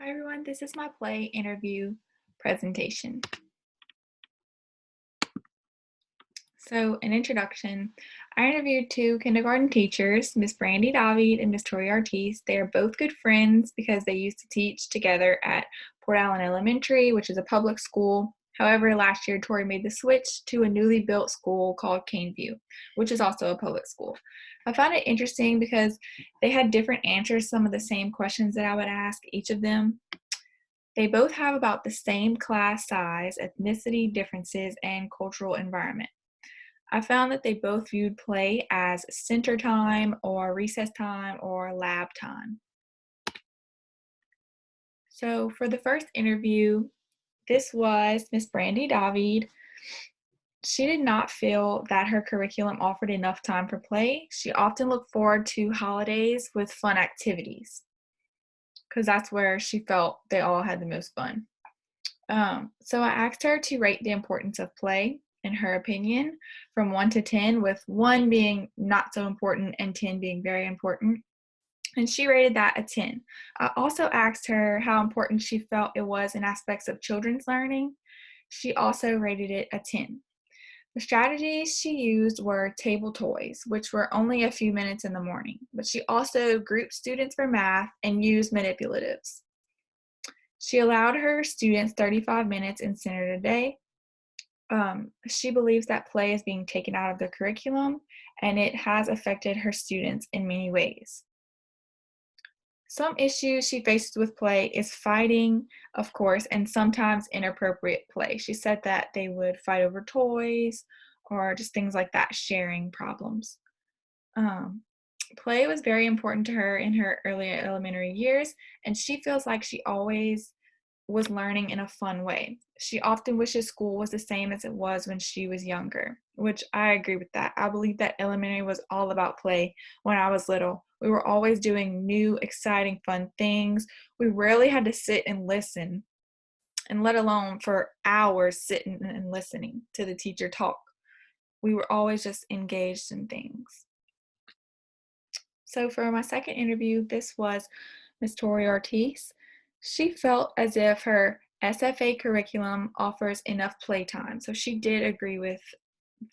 Hi everyone, this is my play interview presentation. So, an introduction. I interviewed two kindergarten teachers, Miss Brandy David and Miss Tori Ortiz. They are both good friends because they used to teach together at Port Allen Elementary, which is a public school. However, last year Tori made the switch to a newly built school called Caneview, which is also a public school. I found it interesting because they had different answers to some of the same questions that I would ask each of them. They both have about the same class size, ethnicity differences, and cultural environment. I found that they both viewed play as center time or recess time or lab time. So for the first interview, this was Miss Brandy David. She did not feel that her curriculum offered enough time for play. She often looked forward to holidays with fun activities because that's where she felt they all had the most fun. So I asked her to rate the importance of play, in her opinion, from 1 to 10, with 1 being not so important and 10 being very important. And she rated that a 10. I also asked her how important she felt it was in aspects of children's learning. She also rated it a 10. The strategies she used were table toys, which were only a few minutes in the morning, but she also grouped students for math and used manipulatives. She allowed her students 35 minutes in center a day. She believes that play is being taken out of the curriculum and it has affected her students in many ways. Some issues she faces with play is fighting, of course, and sometimes inappropriate play. She said that they would fight over toys or just things like that, sharing problems. Um, Play was very important to her in her earlier elementary years, and she feels like she always was learning in a fun way. She often wishes school was the same as it was when she was younger, which I agree with that. I believe that elementary was all about play when I was little. We were always doing new, exciting, fun things. We rarely had to sit and listen, and let alone for hours sitting and listening to the teacher talk. We were always just engaged in things. So for my second interview, this was Miss Tori Ortiz. She felt as if her SFA curriculum offers enough playtime. So she did agree with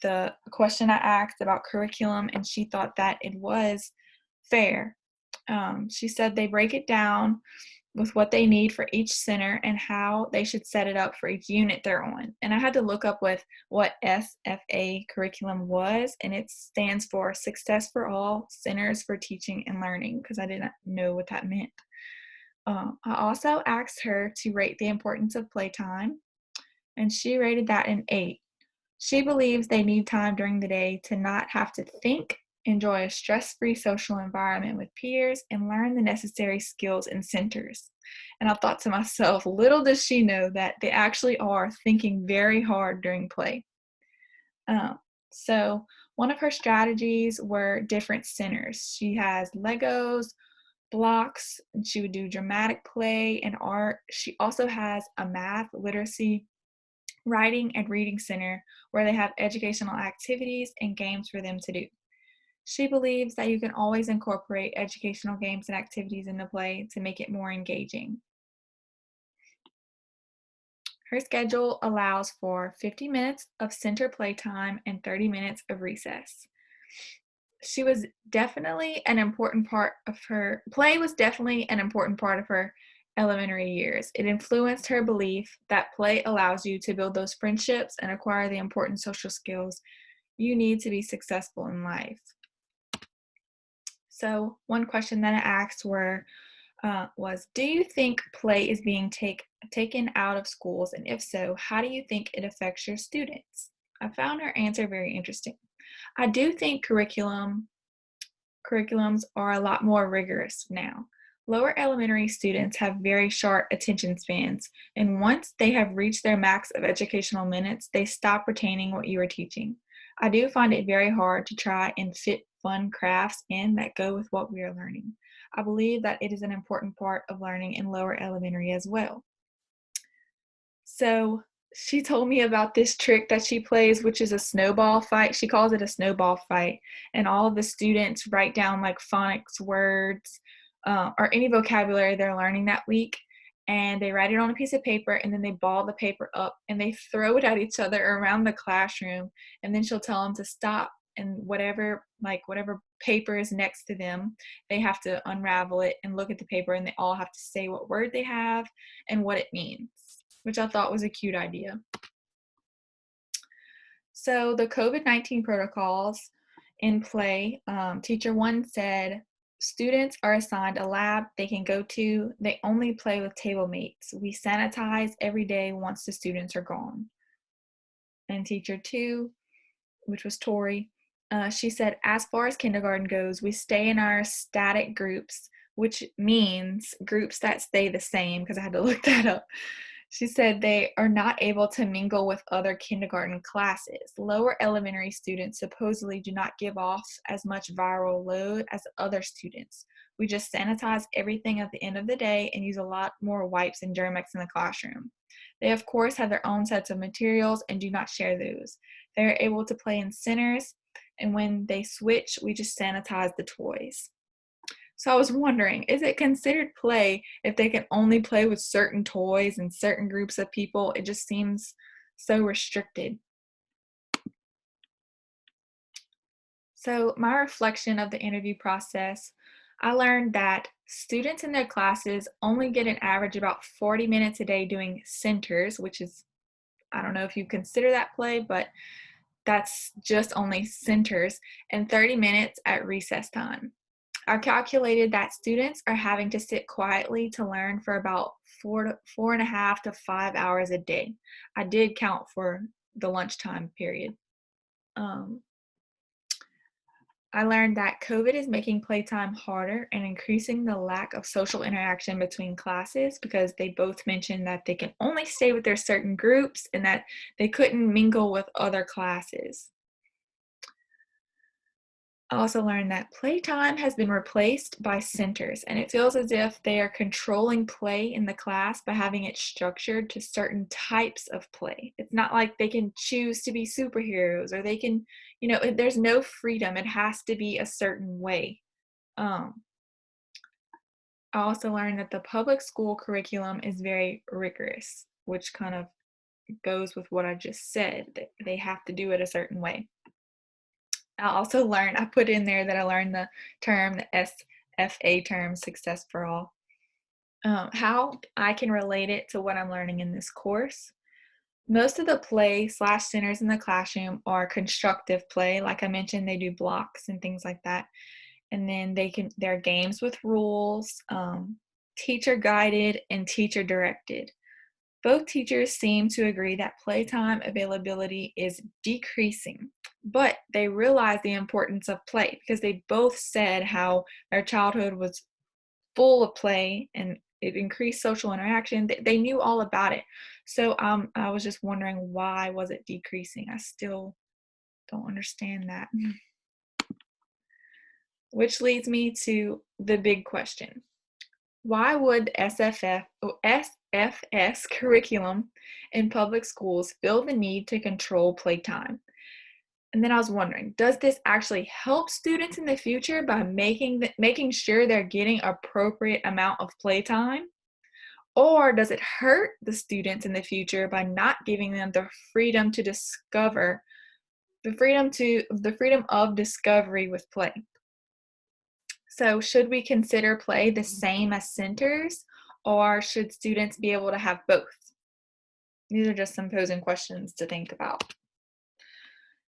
the question I asked about curriculum, and she thought that it was fair. She said they break it down with what they need for each center and how they should set it up for each unit they're on. And I had to look up with what SFA curriculum was, and it stands for Success for All Centers for Teaching and Learning, because I didn't know what that meant. I also asked her to rate the importance of playtime, and she rated that an 8. She believes they need time during the day to not have to think, enjoy a stress free social environment with peers, and learn the necessary skills in centers. And I thought to myself, little does she know that they actually are thinking very hard during play. Um, so, one of her strategies were different centers. She has Legos, blocks, and she would do dramatic play and art. She also has a math, literacy, writing, and reading center where they have educational activities and games for them to do. She believes that you can always incorporate educational games and activities in the play to make it more engaging. Her schedule allows for 50 minutes of center playtime and 30 minutes of recess. She was definitely an important part of her play was definitely an important part of her elementary years. It influenced her belief that play allows you to build those friendships and acquire the important social skills you need to be successful in life. So, one question that I asked was, do you think play is being taken out of schools? And if so, how do you think it affects your students? I found her answer very interesting. I do think curriculums are a lot more rigorous now. Lower elementary students have very short attention spans, and once they have reached their max of educational minutes, they stop retaining what you are teaching. I do find it very hard to try and fit fun crafts in that go with what we are learning. I believe that it is an important part of learning in lower elementary as well. So she told me about this trick that she plays, which is a snowball fight. She calls it a snowball fight. And all of the students write down like phonics words or any vocabulary they're learning that week. and they write it on a piece of paper, and then they ball the paper up and they throw it at each other around the classroom, and then she'll tell them to stop, and whatever paper is next to them, they have to unravel it and look at the paper, and they all have to say what word they have and what it means, which I thought was a cute idea. So the COVID-19 protocols in play, teacher one said, students are assigned a lab they can go to. They only play with table mates. We sanitize every day once the students are gone. And teacher two, which was Tori, she said, as far as kindergarten goes, we stay in our static groups, which means groups that stay the same, because I had to look that up. She said they are not able to mingle with other kindergarten classes. Lower elementary students supposedly do not give off as much viral load as other students. We just sanitize everything at the end of the day and use a lot more wipes and Germ-X in the classroom. They, of course, have their own sets of materials and do not share those. They are able to play in centers, and when they switch, we just sanitize the toys. So I was wondering, is it considered play if they can only play with certain toys and certain groups of people? It just seems so restricted. So my reflection of the interview process, I learned that students in their classes only get an average about 40 minutes a day doing centers, which is, I don't know if you consider that play, but that's just only centers, and 30 minutes at recess time. I calculated that students are having to sit quietly to learn for about 4.5 to 5 hours a day. I did count for the lunchtime period. I learned that COVID is making playtime harder and increasing the lack of social interaction between classes, because they both mentioned that they can only stay with their certain groups and that they couldn't mingle with other classes. I also learned that playtime has been replaced by centers, and it feels as if they are controlling play in the class by having it structured to certain types of play. It's not like they can choose to be superheroes, or they can, there's no freedom. It has to be a certain way. I also learned that the public school curriculum is very rigorous, which kind of goes with what I just said, that they have to do it a certain way. I put in there that I learned the SFA term, success for all. How I can relate it to what I'm learning in this course. Most of the play/centers in the classroom are constructive play. Like I mentioned, they do blocks and things like that. And then they're games with rules, teacher guided and teacher directed. Both teachers seem to agree that playtime availability is decreasing, but they realize the importance of play, because they both said how their childhood was full of play and it increased social interaction. They knew all about it. So I was just wondering, why was it decreasing? I still don't understand that. Which leads me to the big question. Why would SFS curriculum in public schools feel the need to control playtime? And then I was wondering, does this actually help students in the future by making sure they're getting appropriate amount of playtime? Or does it hurt the students in the future by not giving them the freedom to discover, the freedom of discovery with play? So should we consider play the same as centers, or should students be able to have both? These are just some posing questions to think about.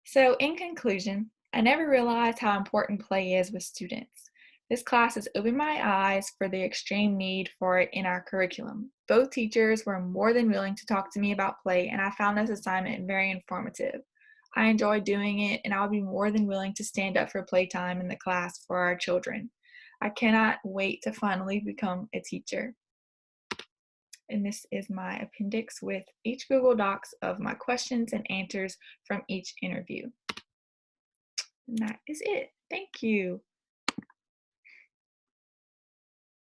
So in conclusion, I never realized how important play is with students. This class has opened my eyes for the extreme need for it in our curriculum. Both teachers were more than willing to talk to me about play, and I found this assignment very informative. I enjoyed doing it, and I'll be more than willing to stand up for playtime in the class for our children. I cannot wait to finally become a teacher. And this is my appendix with each Google Docs of my questions and answers from each interview. And that is it. Thank you.